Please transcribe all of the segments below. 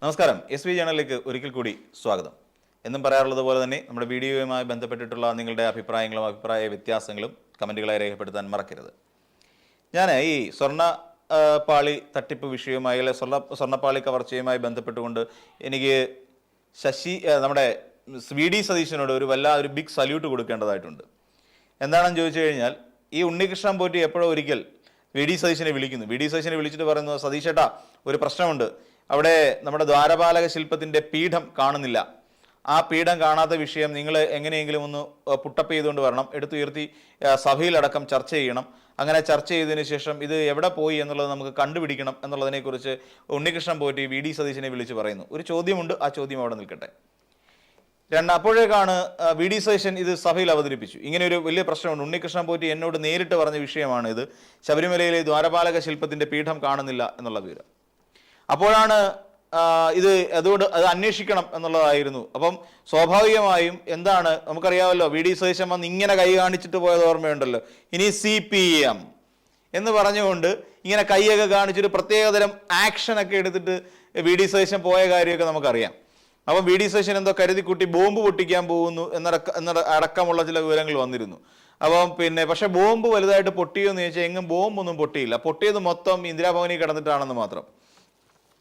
നമസ്കാരം. SB ചാനലിലേക്ക് ഒരിക്കൽ കൂടി സ്വാഗതം. എന്നും പറയാറുള്ളത് പോലെ തന്നെ നമ്മുടെ വീഡിയോയുമായി ബന്ധപ്പെട്ടിട്ടുള്ള നിങ്ങളുടെ അഭിപ്രായങ്ങളും അഭിപ്രായ വ്യത്യാസങ്ങളും കമൻറ്റുകളായി രേഖപ്പെടുത്താൻ മറക്കരുത്. ഞാൻ ഈ സ്വർണ്ണപ്പാളി തട്ടിപ്പ് വിഷയവുമായി അല്ലെ സ്വർണ്ണപ്പാളി കവർച്ചയുമായി ബന്ധപ്പെട്ടുകൊണ്ട് എനിക്ക് നമ്മുടെ VD സതീശനോട് ഒരു ബിഗ് സല്യൂട്ട് കൊടുക്കേണ്ടതായിട്ടുണ്ട്. എന്താണെന്ന് ചോദിച്ചു കഴിഞ്ഞാൽ, ഈ ഉണ്ണികൃഷ്ണൻ പോറ്റി എപ്പോഴോ ഒരിക്കൽ VD സതീശനെ വിളിക്കുന്നു. VD സതീശനെ വിളിച്ചിട്ട് പറയുന്നു, സതീശേട്ടാ ഒരു പ്രശ്നമുണ്ട്, അവിടെ നമ്മുടെ ദ്വാരപാലക ശില്പത്തിൻ്റെ പീഠം കാണുന്നില്ല. ആ പീഠം കാണാത്ത വിഷയം നിങ്ങൾ എങ്ങനെയെങ്കിലും ഒന്ന് പുട്ടപ്പ് ചെയ്തുകൊണ്ട് വരണം, എടുത്തുയർത്തി സഭയിലടക്കം ചർച്ച ചെയ്യണം. അങ്ങനെ ചർച്ച ചെയ്തതിന് ശേഷം ഇത് എവിടെ പോയി എന്നുള്ളത് നമുക്ക് കണ്ടുപിടിക്കണം എന്നുള്ളതിനെക്കുറിച്ച് ഉണ്ണികൃഷ്ണൻ പോറ്റി VD സതീശനെ വിളിച്ച് പറയുന്നു. ഒരു ചോദ്യമുണ്ട്, ആ ചോദ്യം അവിടെ നിൽക്കട്ടെ. അപ്പോഴേക്കാണ് VD സതീശൻ ഇത് സഭയിൽ അവതരിപ്പിച്ചു. ഇങ്ങനെ ഒരു വലിയ പ്രശ്നമുണ്ട്, ഉണ്ണികൃഷ്ണൻ പോറ്റി എന്നോട് നേരിട്ട് പറഞ്ഞ വിഷയമാണ് ഇത്, ശബരിമലയിലെ ദ്വാരപാലക ശില്പത്തിൻ്റെ പീഠം കാണുന്നില്ല എന്നുള്ള വിവരം. അപ്പോഴാണ് അതുകൊണ്ട് അത് അന്വേഷിക്കണം എന്നുള്ളതായിരുന്നു. അപ്പം സ്വാഭാവികമായും എന്താണ് നമുക്കറിയാമല്ലോ, VD സതീശൻ വന്ന് ഇങ്ങനെ കൈ കാണിച്ചിട്ട് പോയത് ഓർമ്മയുണ്ടല്ലോ, ഇനി CPM എന്ന് പറഞ്ഞുകൊണ്ട് ഇങ്ങനെ കൈയൊക്കെ കാണിച്ചിട്ട് പ്രത്യേകതരം ആക്ഷനൊക്കെ എടുത്തിട്ട് VD സതീശൻ പോയ കാര്യമൊക്കെ നമുക്കറിയാം. അപ്പം VD സതീശൻ എന്തോ കരുതിക്കുട്ടി ബോംബ് പൊട്ടിക്കാൻ പോകുന്നു അടക്കമുള്ള ചില വിവരങ്ങൾ വന്നിരുന്നു. അപ്പം പക്ഷെ ബോംബ് വലുതായിട്ട് പൊട്ടിയോ എന്ന് ചോദിച്ചാൽ എങ്ങും ബോംബൊന്നും പൊട്ടിയില്ല. പൊട്ടിയത് മൊത്തം ഇന്ദിരാഭവനിൽ കിടന്നിട്ടാണെന്ന് മാത്രം.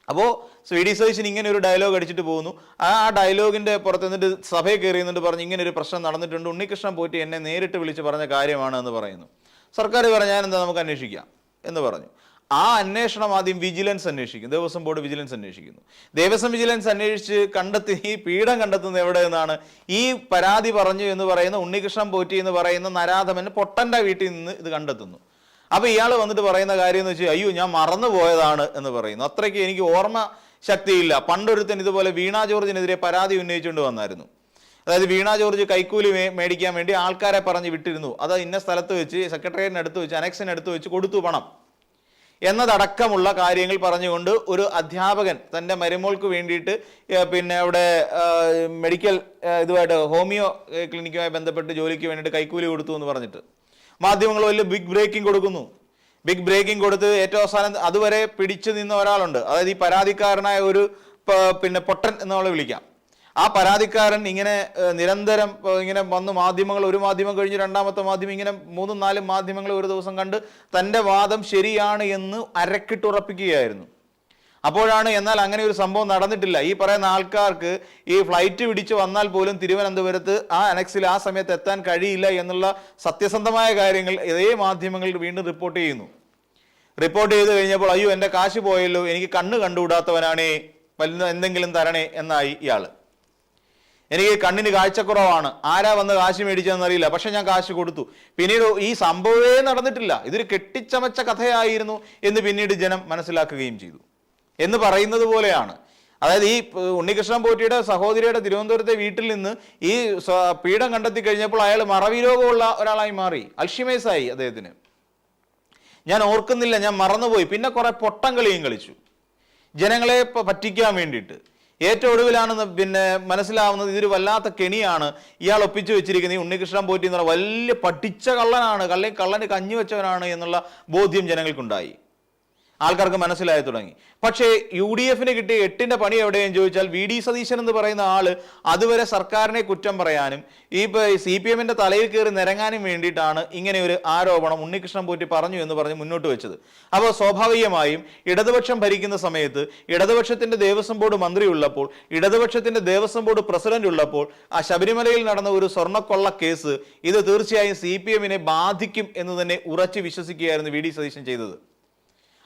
അപ്പോൾ VD സതീശൻ ഇങ്ങനെ ഒരു ഡയലോഗ് അടിച്ചിട്ട് പോകുന്നു. ആ ഡയലോഗിൻ്റെ പുറത്ത് നിന്നിട്ട് സഭയിൽ കയറിയെന്നിട്ട് പറഞ്ഞ് ഇങ്ങനെ ഒരു പ്രശ്നം നടന്നിട്ടുണ്ട്, ഉണ്ണികൃഷ്ണൻ പോറ്റി എന്നെ നേരിട്ട് വിളിച്ച് പറഞ്ഞ കാര്യമാണ് എന്ന് പറയുന്നു. സർക്കാർ പറഞ്ഞാൽ എന്താ, നമുക്ക് അന്വേഷിക്കാം എന്ന് പറഞ്ഞു. ആ അന്വേഷണം ആദ്യം വിജിലൻസ് അന്വേഷിക്കും, ദേവസ്വം ബോർഡ് വിജിലൻസ് അന്വേഷിക്കുന്നു. ദേവസ്വം വിജിലൻസ് അന്വേഷിച്ച് കണ്ടെത്തി ഈ പീഠം കണ്ടെത്തുന്നത് എവിടെ നിന്നാണ്, ഈ പരാതി പറഞ്ഞു എന്ന് പറയുന്ന ഉണ്ണികൃഷ്ണൻ പോറ്റി എന്ന് പറയുന്ന നരാധമൻ പൊട്ടൻ്റെ വീട്ടിൽ നിന്ന് ഇത് കണ്ടെത്തുന്നു. അപ്പോൾ ഇയാൾ വന്നിട്ട് പറയുന്ന കാര്യം എന്ന് വെച്ചാൽ, അയ്യോ ഞാൻ മറന്നു പോയതാണ് എന്ന് പറയുന്നു. അത്രയ്ക്ക് എനിക്ക് ഓർമ്മ ശക്തിയില്ല. പണ്ടൊരുത്തൻ ഇതുപോലെ വീണ ജോർജിനെതിരെ പരാതി ഉന്നയിച്ചുകൊണ്ട് വന്നായിരുന്നു. അതായത് വീണ ജോർജ് കൈക്കൂലി മേടിക്കാൻ വേണ്ടി ആൾക്കാരെ പറഞ്ഞ് വിട്ടിരുന്നു. അത് ഇന്ന സ്ഥലത്ത് വെച്ച് സെക്രട്ടേറിയറ്റിനടുത്ത് വെച്ച് അനക്സിനടുത്ത് വെച്ച് കൊടുത്തു പണം എന്നതടക്കമുള്ള കാര്യങ്ങൾ പറഞ്ഞുകൊണ്ട് ഒരു അധ്യാപകൻ തൻ്റെ മരുമോൾക്ക് വേണ്ടിയിട്ട് അവിടെ മെഡിക്കൽ ഇതുമായിട്ട് ഹോമിയോ ക്ലിനിക്കുമായി ബന്ധപ്പെട്ട് ജോലിക്ക് വേണ്ടിയിട്ട് കൈക്കൂലി കൊടുത്തു എന്ന് പറഞ്ഞിട്ട് മാധ്യമങ്ങൾ വലിയ ബിഗ് ബ്രേക്കിംഗ് കൊടുക്കുന്നു. ബിഗ് ബ്രേക്കിംഗ് കൊടുത്ത് ഏറ്റവും അവസാനം അതുവരെ പിടിച്ചു നിന്ന ഒരാളുണ്ട്. അതായത് ഈ പരാതിക്കാരനായ ഒരു പൊട്ടൻ എന്ന് വിളിക്കാം. ആ പരാതിക്കാരൻ ഇങ്ങനെ നിരന്തരം ഇങ്ങനെ വന്ന് മാധ്യമങ്ങൾ, ഒരു മാധ്യമം കഴിഞ്ഞ് രണ്ടാമത്തെ മാധ്യമം, ഇങ്ങനെ 3-4 മാധ്യമങ്ങൾ ഒരു ദിവസം കണ്ട് തൻ്റെ വാദം ശരിയാണ് എന്ന് അരക്കിട്ടുറപ്പിക്കുകയായിരുന്നു. അപ്പോഴാണ് എന്നാൽ അങ്ങനെ ഒരു സംഭവം നടന്നിട്ടില്ല. ഈ പറയുന്ന ആൾക്കാർക്ക് ഈ ഫ്ലൈറ്റ് പിടിച്ച് വന്നാൽ പോലും തിരുവനന്തപുരത്ത് ആ അനക്സിൽ ആ സമയത്ത് എത്താൻ കഴിയില്ല എന്നുള്ള സത്യസന്ധമായ കാര്യങ്ങൾ ഇതേ മാധ്യമങ്ങൾ വീണ്ടും റിപ്പോർട്ട് ചെയ്യുന്നു. റിപ്പോർട്ട് ചെയ്ത് കഴിഞ്ഞപ്പോൾ, അയ്യോ എൻ്റെ കാശ് പോയല്ലോ, എനിക്ക് കണ്ണ് കണ്ടുകൂടാത്തവനാണേ, എന്തെങ്കിലും തരണേ എന്നായി ഇയാൾ. എനിക്ക് കണ്ണിന് കാഴ്ചക്കുറവാണ്, ആരാ വന്ന് കാശ് മേടിച്ചതെന്നറിയില്ല, പക്ഷെ ഞാൻ കാശ് കൊടുത്തു. പിന്നീട് ഈ സംഭവമേ നടന്നിട്ടില്ല, ഇതൊരു കെട്ടിച്ചമച്ച കഥയായിരുന്നു എന്ന് പിന്നീട് ജനം മനസ്സിലാക്കുകയും ചെയ്തു എന്ന് പറയുന്നത് പോലെയാണ്. അതായത് ഈ ഉണ്ണികൃഷ്ണൻ പോറ്റിയുടെ സഹോദരിയുടെ തിരുവനന്തപുരത്തെ വീട്ടിൽ നിന്ന് ഈ പീഠം കണ്ടെത്തി കഴിഞ്ഞപ്പോൾ അയാൾ മറവി രോഗമുള്ള ഒരാളായി മാറി, അൽഷിമേഴ്സായി അദ്ദേഹത്തിന്. ഞാൻ ഓർക്കുന്നില്ല, ഞാൻ മറന്നുപോയി. പിന്നെ കുറെ പൊട്ടം കളിയും കളിച്ചു ജനങ്ങളെ പറ്റിക്കാൻ വേണ്ടിയിട്ട്. ഏറ്റവും ഒടുവിലാണ് മനസ്സിലാവുന്നത് ഇതൊരു വല്ലാത്ത കെണിയാണ് ഇയാൾ ഒപ്പിച്ചു വെച്ചിരിക്കുന്നത്. ഈ ഉണ്ണികൃഷ്ണൻ പോറ്റി എന്ന് പറഞ്ഞാൽ വലിയ പഠിച്ച കള്ളനാണ്, കള്ളന് കഞ്ഞി വെച്ചവനാണ് എന്നുള്ള ബോധ്യം ജനങ്ങൾക്കുണ്ടായി, ആൾക്കാർക്ക് മനസ്സിലായി തുടങ്ങി. പക്ഷേ UDFന് കിട്ടിയ 8ന്റെ പണി എവിടെയെന്ന് ചോദിച്ചാൽ, VD സതീശൻ എന്ന് പറയുന്ന ആള് അതുവരെ സർക്കാരിനെ കുറ്റം പറയാനും ഈ CPMന്റെ തലയിൽ കയറി നിരങ്ങാനും വേണ്ടിയിട്ടാണ് ഇങ്ങനെ ഒരു ആരോപണം ഉണ്ണികൃഷ്ണൻ പോറ്റി പറഞ്ഞു എന്ന് പറഞ്ഞ് മുന്നോട്ട് വെച്ചത്. അപ്പോൾ സ്വാഭാവികമായും ഇടതുപക്ഷം ഭരിക്കുന്ന സമയത്ത് ഇടതുപക്ഷത്തിന്റെ ദേവസ്വം ബോർഡ് മന്ത്രി ഉള്ളപ്പോൾ, ഇടതുപക്ഷത്തിന്റെ ദേവസ്വം ബോർഡ് പ്രസിഡന്റ് ഉള്ളപ്പോൾ, ആ ശബരിമലയിൽ നടന്ന ഒരു സ്വർണ്ണക്കൊള്ള കേസ് ഇത് തീർച്ചയായും CPMനെ ബാധിക്കും എന്ന് തന്നെ ഉറച്ചു വിശ്വസിക്കുകയായിരുന്നു VD സതീശൻ ചെയ്തത്.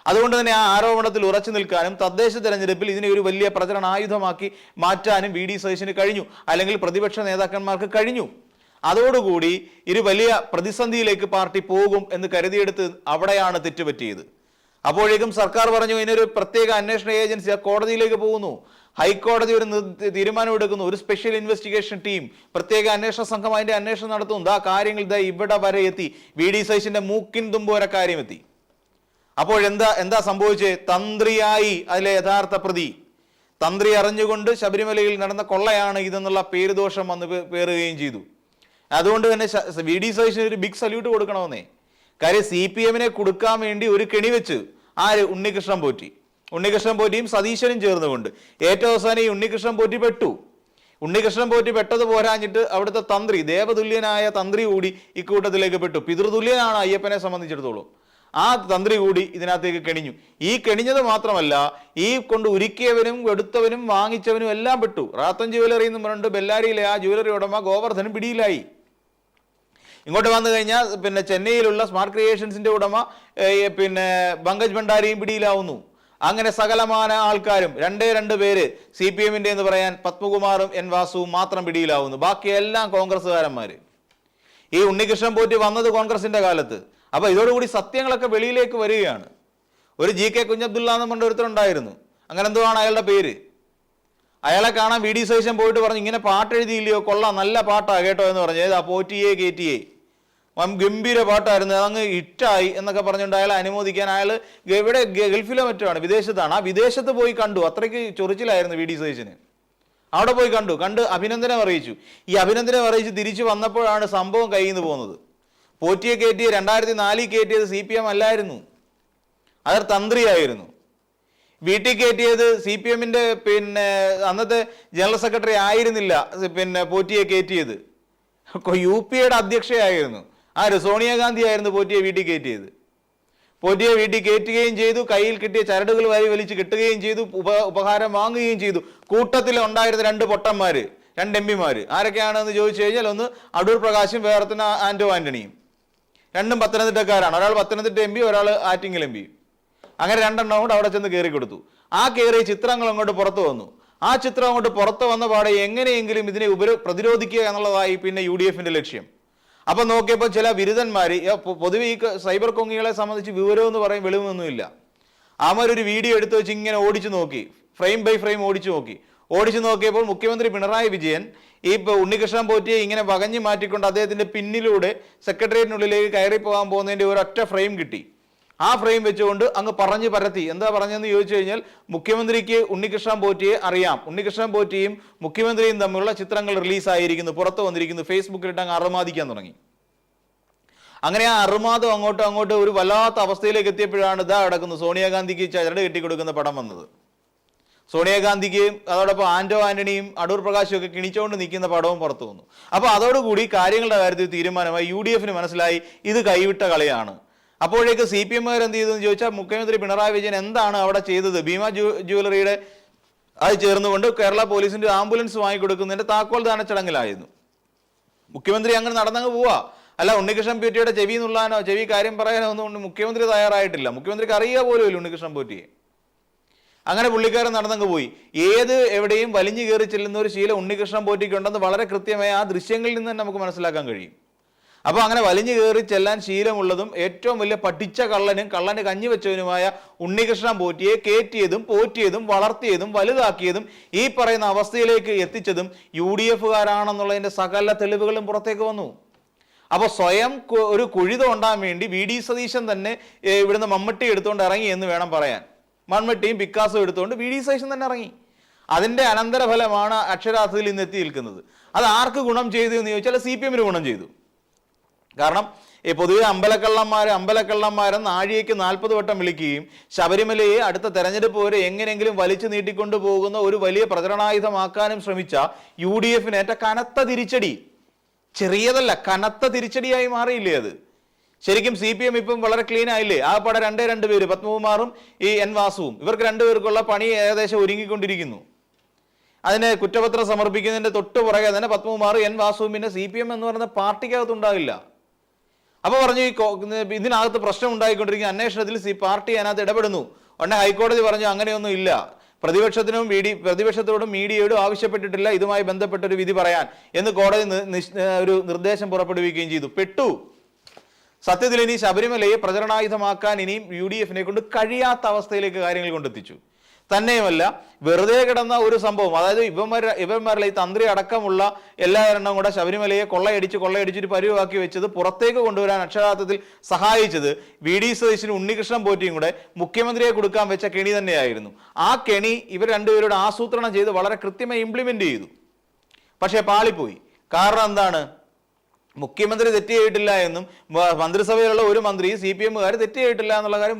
അതുകൊണ്ട് തന്നെ ആ ആരോപണത്തിൽ ഉറച്ചു നിൽക്കാനും തദ്ദേശ തെരഞ്ഞെടുപ്പിൽ ഇതിനെ ഒരു വലിയ പ്രചരണായുധമാക്കി മാറ്റാനും VD സതീശന് കഴിഞ്ഞു, അല്ലെങ്കിൽ പ്രതിപക്ഷ നേതാക്കന്മാർക്ക് കഴിഞ്ഞു. അതോടുകൂടി ഒരു വലിയ പ്രതിസന്ധിയിലേക്ക് പാർട്ടി പോകും എന്ന് കരുതിയെടുത്ത് അവിടെയാണ് തെറ്റുപറ്റിയത്. അപ്പോഴേക്കും സർക്കാർ പറഞ്ഞു, ഇതിനൊരു പ്രത്യേക അന്വേഷണ ഏജൻസി കോടതിയിലേക്ക് പോകുന്നു. ഹൈക്കോടതി ഒരു തീരുമാനമെടുക്കുന്നു, ഒരു സ്പെഷ്യൽ ഇൻവെസ്റ്റിഗേഷൻ ടീം, പ്രത്യേക അന്വേഷണ സംഘം അതിന്റെ അന്വേഷണം നടത്തുന്നു. ആ കാര്യങ്ങൾ ഇവിടെ വരെ എത്തി, VD സതീശന്റെ മൂക്കിൻ തുമ്പ് വരെ കാര്യമെത്തി. അപ്പോഴെന്താ സംഭവിച്ചത്? തന്ത്രിയായി അതിലെ യഥാർത്ഥ പ്രതി, തന്ത്രി അറിഞ്ഞുകൊണ്ട് ശബരിമലയിൽ നടന്ന കൊള്ളയാണ് ഇതെന്നുള്ള പേരുദോഷം വന്ന് പേറുകയും ചെയ്തു. അതുകൊണ്ട് തന്നെ VD സതീശന് ഒരു ബിഗ് സല്യൂട്ട് കൊടുക്കണമെന്നേ. കാര്യം CPMനെ കൊടുക്കാൻ വേണ്ടി ഒരു കെണി വെച്ച് ആര്, ഉണ്ണികൃഷ്ണൻ പോറ്റി. ഉണ്ണികൃഷ്ണൻ പോറ്റിയും സതീശനും ചേർന്നുകൊണ്ട്. ഏറ്റവും അവസാനം ഈ ഉണ്ണികൃഷ്ണൻ പോറ്റി പെട്ടു. ഉണ്ണികൃഷ്ണൻ പോറ്റി പെട്ടത് പോരാഞ്ഞിട്ട് അവിടുത്തെ തന്ത്രി, ദേവതുല്യനായ തന്ത്രി കൂടി ഇക്കൂട്ടത്തിലേക്ക് പെട്ടു. പിതൃതുല്യനാണ് അയ്യപ്പനെ സംബന്ധിച്ചിടത്തോളം. ആ തന്ത്രി കൂടി ഇതിനകത്തേക്ക് കെണിഞ്ഞു. ഈ കെണിഞ്ഞത് മാത്രമല്ല, ഈ കൊണ്ട് ഉരുക്കിയവനും എടുത്തവനും വാങ്ങിച്ചവനും എല്ലാം പെട്ടു. റാത്തൻ ജ്വല്ലറി എന്ന് പറഞ്ഞിട്ട് ബെല്ലാരിയിലെ ആ ജ്വല്ലറി ഉടമ ഗോവർദ്ധനും പിടിയിലായി. ഇങ്ങോട്ട് വന്നു കഴിഞ്ഞാൽ പിന്നെ ചെന്നൈയിലുള്ള സ്മാർട്ട് ക്രിയേഷൻസിന്റെ ഉടമ പിന്നെ പങ്കജ് ഭണ്ഡാരിയും പിടിയിലാവുന്നു. അങ്ങനെ സകലമാന ആൾക്കാരും രണ്ട് പേര് CPM എന്ന് പറയാൻ പത്മകുമാറും N വാസുവും മാത്രം പിടിയിലാവുന്നു. ബാക്കിയെല്ലാം കോൺഗ്രസ്സുകാരന്മാര്. ഈ ഉണ്ണികൃഷ്ണൻ പോറ്റി വന്നത് കോൺഗ്രസിന്റെ കാലത്ത്. അപ്പൊ ഇതോടുകൂടി സത്യങ്ങളൊക്കെ വെളിയിലേക്ക് വരികയാണ്. ഒരു GK കുഞ്ഞബ്ദുള്ള എന്ന് പറഞ്ഞ ഒരുത്തരുണ്ടായിരുന്നു, അങ്ങനെ എന്തോ ആണ് അയാളുടെ പേര്. അയാളെ കാണാൻ VD സതീശൻ പോയിട്ട് പറഞ്ഞു, ഇങ്ങനെ പാട്ട് എഴുതിയില്ലയോ, കൊള്ളാം, നല്ല പാട്ടാ കേട്ടോ എന്ന് പറഞ്ഞു. ഏതാ പോറ്റിയെ കേറ്റിയേ, ഗംഭീര പാട്ടായിരുന്നു, അതങ്ങ് ഹിറ്റായി എന്നൊക്കെ പറഞ്ഞുകൊണ്ട് അയാളെ അനുമോദിക്കാൻ അയാൾ ഇവിടെ ഗൾഫിലോ മറ്റോ ആണ്, വിദേശത്താണ്. ആ വിദേശത്ത് പോയി കണ്ടു. അത്രയ്ക്ക് ചൊറിച്ചിലായിരുന്നു VD സതീശന്. അവിടെ പോയി കണ്ട് അഭിനന്ദനം അറിയിച്ചു. ഈ അഭിനന്ദനം അറിയിച്ച് തിരിച്ചു വന്നപ്പോഴാണ് സംഭവം കയ്യിൽ നിന്ന് പോകുന്നത്. പോറ്റിയെ കയറ്റിയ 2004 കയറ്റിയത് CPM അല്ലായിരുന്നു, അതൊരു തന്ത്രിയായിരുന്നു. വീട്ടിൽ കയറ്റിയത് CPM പിന്നെ അന്നത്തെ ജനറൽ സെക്രട്ടറി ആയിരുന്നില്ല. പിന്നെ പോറ്റിയെ കയറ്റിയത് UP അധ്യക്ഷയായിരുന്നു. സോണിയാഗാന്ധി ആയിരുന്നു പോറ്റിയെ വീട്ടിൽ കയറ്റിയത്. പോറ്റിയെ വീട്ടിൽ കയറ്റുകയും ചെയ്തു, കയ്യിൽ കിട്ടിയ ചരടുകൾ വാരി വലിച്ച് കിട്ടുകയും ചെയ്തു, ഉപഹാരം വാങ്ങുകയും ചെയ്തു. കൂട്ടത്തിൽ ഉണ്ടായിരുന്ന 2 പൊട്ടന്മാര്, 2 MP ആരൊക്കെയാണെന്ന് ചോദിച്ചു കഴിഞ്ഞാൽ, ഒന്ന് അടൂർ പ്രകാശും, വേറെ ആന്റോ ആന്റണിയും. രണ്ടും പത്തനംതിട്ടക്കാരാണ്. ഒരാൾ പത്തനംതിട്ട MP, ഒരാൾ ആറ്റിങ്ങൽ MP. അങ്ങനെ 2 എണ്ണം കൊണ്ട് അവിടെ ചെന്ന് കയറി കൊടുത്തു. ആ കയറിയ ചിത്രങ്ങൾ അങ്ങോട്ട് പുറത്തു വന്നു. ആ ചിത്രം അങ്ങോട്ട് പുറത്തു വന്ന പാടെ എങ്ങനെയെങ്കിലും ഇതിനെ പ്രതിരോധിക്കുക എന്നുള്ളതായി പിന്നെ UDFന്റെ ലക്ഷ്യം. അപ്പൊ നോക്കിയപ്പോൾ ചില ബിരുദന്മാര്, പൊതുവെ ഈ സൈബർ കൊങ്ങികളെ സംബന്ധിച്ച് വിവരം എന്ന് പറയും വെളിവൊന്നുമില്ല. അവരൊരു വീഡിയോ എടുത്തു വെച്ച് ഇങ്ങനെ ഓടിച്ചു നോക്കി, ഫ്രെയിം ബൈ ഫ്രെയിം ഓടിച്ചു നോക്കിയപ്പോൾ മുഖ്യമന്ത്രി പിണറായി വിജയൻ ഈ ഉണ്ണികൃഷ്ണൻ പോറ്റിയെ ഇങ്ങനെ വകഞ്ഞു മാറ്റിക്കൊണ്ട് അദ്ദേഹത്തിന്റെ പിന്നിലൂടെ സെക്രട്ടേറിയറ്റിനുള്ളിലേക്ക് കയറി പോകാൻ പോകുന്നതിന്റെ ഒരൊറ്റ ഫ്രെയിം കിട്ടി. ആ ഫ്രെയിം വെച്ചുകൊണ്ട് അങ്ങ് പറഞ്ഞു പരത്തി. എന്താ പറഞ്ഞതെന്ന് ചോദിച്ചു കഴിഞ്ഞാൽ, മുഖ്യമന്ത്രിക്ക് ഉണ്ണികൃഷ്ണൻ പോറ്റിയെ അറിയാം, ഉണ്ണികൃഷ്ണൻ പോറ്റിയും മുഖ്യമന്ത്രിയും തമ്മിലുള്ള ചിത്രങ്ങൾ റിലീസായിരിക്കുന്നു, പുറത്തു വന്നിരിക്കുന്നു, ഫേസ്ബുക്കിലിട്ട് അങ്ങ് അറുമാദിക്കാൻ തുടങ്ങി. അങ്ങനെ ആ അറുമാദം അങ്ങോട്ട് ഒരു വല്ലാത്ത അവസ്ഥയിലേക്ക് എത്തിയപ്പോഴാണ് ഇതാ കിടക്കുന്നു സോണിയാഗാന്ധിക്ക് ചരട് കെട്ടിക്കൊടുക്കുന്ന പടം വന്നത്. സോണിയാഗാന്ധിക്ക് അതോടൊപ്പം ആന്റോ ആന്റണിയും അടൂർ പ്രകാശും ഒക്കെ കിണിച്ചുകൊണ്ട് നിൽക്കുന്ന പടവും പുറത്തു വന്നു. അപ്പൊ അതോടുകൂടി കാര്യങ്ങളുടെ കാര്യത്തിൽ തീരുമാനമായി. UDFന് മനസ്സിലായി ഇത് കൈവിട്ട കളിയാണ്. അപ്പോഴേക്ക് CPM-കാർ എന്ത് ചെയ്തു എന്ന് ചോദിച്ചാൽ, മുഖ്യമന്ത്രി പിണറായി വിജയൻ എന്താണ് അവിടെ ചെയ്തത്? ഭീമ ജ്വല്ലറിയുടെ അത് ചേർന്നുകൊണ്ട് കേരള പോലീസിന്റെ ആംബുലൻസ് വാങ്ങിക്കൊടുക്കുന്നതിന്റെ താക്കോൽ ദാന ചടങ്ങിലായിരുന്നു. മുഖ്യമന്ത്രി അങ്ങനെ നടന്നങ്ങ് പോവാ. അല്ല ഉണ്ണികൃഷ്ണൻ പോറ്റിയുടെ ചെവി നുള്ളാനോ ചെവി കാര്യം പറയാനോ ഒന്നും മുഖ്യമന്ത്രി തയ്യാറായിട്ടില്ല. മുഖ്യമന്ത്രിക്ക് അറിയുക പോലും ഇല്ല ഉണ്ണികൃഷ്ണൻ പോറ്റിയെ. അങ്ങനെ പുള്ളിക്കാരൻ നടന്നങ്ങ് പോയി. എവിടെയും വലിഞ്ഞു കയറി ചെല്ലുന്ന ഒരു ശീലം ഉണ്ണികൃഷ്ണൻ പോറ്റിക്കുണ്ടെന്ന് വളരെ കൃത്യമായി ആ ദൃശ്യങ്ങളിൽ നിന്ന് തന്നെ നമുക്ക് മനസ്സിലാക്കാൻ കഴിയും. അപ്പൊ അങ്ങനെ വലിഞ്ഞു കയറി ചെല്ലാൻ ശീലമുള്ളതും ഏറ്റവും വലിയ പഠിച്ച കള്ളന് കഞ്ഞി വെച്ചവനുമായ ഉണ്ണികൃഷ്ണൻ പോറ്റിയെ കയറ്റിയതും പോറ്റിയതും വളർത്തിയതും വലുതാക്കിയതും ഈ പറയുന്ന അവസ്ഥയിലേക്ക് എത്തിച്ചതും UDF-കാരാണെന്നുള്ളതിന്റെ സകല തെളിവുകളും പുറത്തേക്ക് വന്നു. അപ്പൊ സ്വയം ഒരു കുഴി തോണ്ടാൻ വേണ്ടി VD സതീശൻ തന്നെ ഇവിടുന്ന് മമ്മട്ടി എടുത്തുകൊണ്ട് ഇറങ്ങി എന്ന് വേണം പറയാൻ. മൺമട്ടിയും പിക്കാസും എടുത്തുകൊണ്ട് VD സതീശൻ തന്നെ ഇറങ്ങി. അതിന്റെ അനന്തരഫലമാണ് അക്ഷരാർത്ഥത്തിൽ ഇന്ന് എത്തി നിൽക്കുന്നത്. അത് ആർക്ക് ഗുണം ചെയ്തു എന്ന് ചോദിച്ചാൽ CPM-ന് ഗുണം ചെയ്തു. കാരണം പൊതുവെ അമ്പലക്കള്ളന്മാരെന്ന് ആഴിയേക്ക് 40 വട്ടം വിളിക്കുകയും ശബരിമലയെ അടുത്ത തെരഞ്ഞെടുപ്പ് വരെ എങ്ങനെയെങ്കിലും വലിച്ചു നീട്ടിക്കൊണ്ടു പോകുന്ന ഒരു വലിയ പ്രചരണായുധമാക്കാനും ശ്രമിച്ച UDF-ന് ഏറ്റ കനത്ത തിരിച്ചടി, ചെറിയതല്ല കനത്ത തിരിച്ചടിയായി മാറിയില്ലേ അത്? ശരിക്കും CPM ഇപ്പം വളരെ ക്ലീൻ ആയില്ലേ? ആ പടം 2 പേര്, പത്മകുമാറും ഈ N വാസുവും, ഇവർക്ക് 2 പേർക്കുള്ള പണി ഏകദേശം ഒരുങ്ങിക്കൊണ്ടിരിക്കുന്നു. അതിന് കുറ്റപത്രം സമർപ്പിക്കുന്നതിന്റെ തൊട്ട് പുറകെ തന്നെ പത്മകുമാർ N വാസുവും പിന്നെ CPM എന്ന് പറയുന്ന പാർട്ടിക്കകത്തുണ്ടാവില്ല. അപ്പൊ പറഞ്ഞു ഇതിനകത്ത് പ്രശ്നം ഉണ്ടായിക്കൊണ്ടിരിക്കുന്ന അന്വേഷണത്തിൽ പാർട്ടി അതിനകത്ത് ഇടപെടുന്നു. ഉടനെ ഹൈക്കോടതി പറഞ്ഞു അങ്ങനെയൊന്നും ഇല്ല, പ്രതിപക്ഷത്തോടും മീഡിയയോടും ആവശ്യപ്പെട്ടിട്ടില്ല ഇതുമായി ബന്ധപ്പെട്ട ഒരു വിധി പറയാൻ എന്ന് കോടതി ഒരു നിർദ്ദേശം പുറപ്പെടുവിക്കുകയും ചെയ്തു. പെട്ടു. സത്യത്തിൽ ഇനി ശബരിമലയെ പ്രചരണായുധമാക്കാൻ ഇനിയും UDF-നെ കൊണ്ട് കഴിയാത്ത അവസ്ഥയിലേക്ക് കാര്യങ്ങൾ കൊണ്ടെത്തിച്ചു. തന്നെയുമല്ല, വെറുതെ കിടന്ന ഒരു സംഭവം, അതായത് ഇവന്മാരിലെ ഈ തന്ത്രി അടക്കമുള്ള എല്ലാവരെണ്ണം കൂടെ ശബരിമലയെ കൊള്ളയടിച്ചൊരു പരിവാക്കി വെച്ചത് പുറത്തേക്ക് കൊണ്ടുവരാൻ അക്ഷരാർത്ഥത്തിൽ സഹായിച്ചത് VD സതീശനും ഉണ്ണികൃഷ്ണൻ പോറ്റിയും കൂടെ മുഖ്യമന്ത്രിയെ കൊടുക്കാൻ വെച്ച കെണി തന്നെയായിരുന്നു. ആ കെണി ഇവർ രണ്ടുപേരോട് ആസൂത്രണം ചെയ്ത് വളരെ കൃത്യമായി ഇംപ്ലിമെന്റ് ചെയ്തു. പക്ഷെ പാളിപ്പോയി. കാരണം എന്താണ്? മുഖ്യമന്ത്രി തെറ്റ് ചെയ്തിട്ടില്ല എന്നും മന്ത്രിസഭയിലുള്ള ഒരു മന്ത്രി CPM-കാർ തെറ്റ് ചെയ്തിട്ടില്ല എന്നുള്ള കാര്യം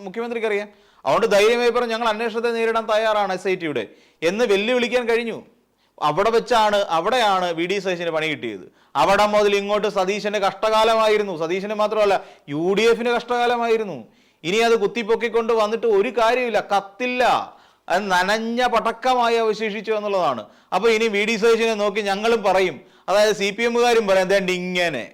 മുഖ്യമന്ത്രിക്ക് അറിയാം. അതുകൊണ്ട് ധൈര്യമായി പറഞ്ഞു ഞങ്ങൾ അന്വേഷണത്തെ നേരിടാൻ തയ്യാറാണ് SIT-യുടെ എന്ന് വെല്ലുവിളിക്കാൻ കഴിഞ്ഞു. അവിടെയാണ് VD സതീശന് പണി കിട്ടിയത്. അവിടെ മുതൽ ഇങ്ങോട്ട് സതീശന് കഷ്ടകാലമായിരുന്നു. സതീശന് മാത്രമല്ല UDF-ന് കഷ്ടകാലമായിരുന്നു. ഇനി അത് കുത്തിപ്പൊക്കിക്കൊണ്ട് വന്നിട്ട് ഒരു കാര്യമില്ല, കത്തില്ല, അത് നനഞ്ഞ പടക്കമായി അവശേഷിച്ചു എന്നുള്ളതാണ്. അപ്പൊ ഇനി VD സതീശനെ നോക്കി ഞങ്ങളും പറയും, അതായത് CPM-കാരും പറയാം, ഇങ്ങനെ